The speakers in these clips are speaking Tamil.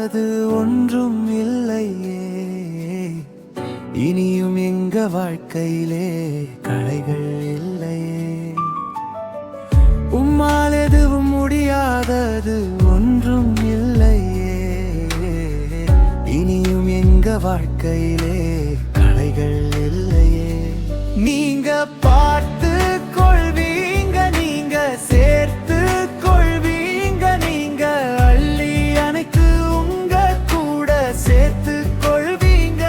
முடியாதது ஒன்றும் இல்லையே. இனியும் எங்க வாழ்க்கையிலே களைகள் இல்லையே. உம்மால் எதுவும் முடியாதது ஒன்றும் இல்லையே. இனியும் எங்க வாழ்க்கையிலே களைகள் இல்லையே. நீங்க பார்த்து கொள்வீங்க, நீங்க சேர்த்து கொள்வீங்க, நீங்க அள்ளி அணைத்து உங்க கூட சேர்த்து கொள்வீங்க.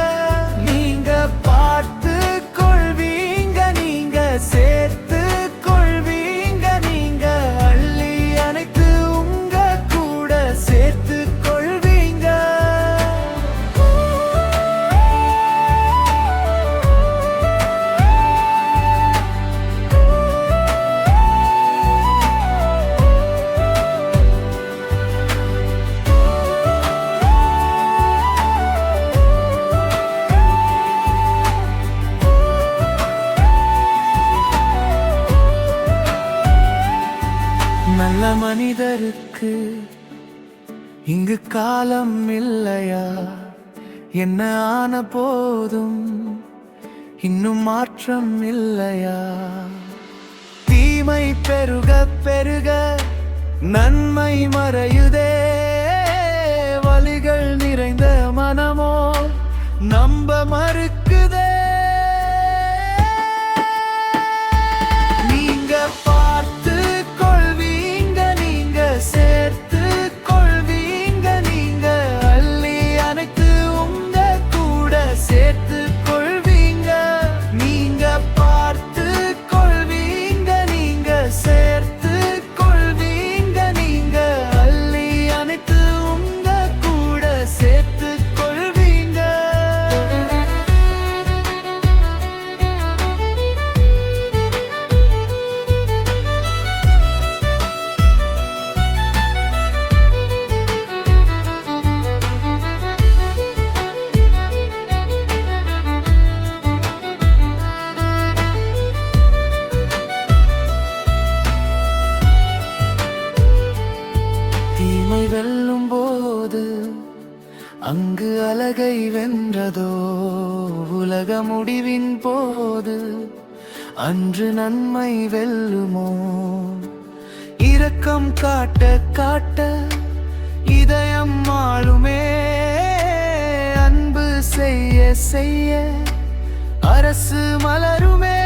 நீங்க பார்த்து கொள்வீங்க, நீங்க சேர்த்து கொள்வீங்க, நீங்க அள்ளி அணைத்து உங்க கூட சேர்த்து கொள்வீங்க. நல்ல மனிதருக்கு இங்கு காலம் இல்லையா? என்ன ஆன போதும் இன்னும் மாற்றம் இல்லையா? தீமை பெருக பெருக நன்மை மறையுதே. வலிகள் நிறைந்த மனமோ நம்ப மறுக்குதே. நீங்க பார்த்து கொள்வீங்க, நீங்க சேர்த்து கொள்வீங்க, நீங்க அள்ளி அணைத்து உங்க கூட சேர்த்து கொள்வீங்க. நீங்க பார்த்து கொள்வீங்க, நீங்க சேர்த்து கொள்வீங்க, நீங்க அள்ளி அணைத்து உங்க கூட சேர்த்து கொள்வீங்க. தீமை வெல்லும் போது அங்கு அழகை வென்றதோ. உலக முடிவின் போது அன்று நன்மை வெல்லுமோ. இரக்கம் காட்ட காட்ட இதயம் ஆளுமே. அன்பு செய்ய செய்ய அரசு மலருமே.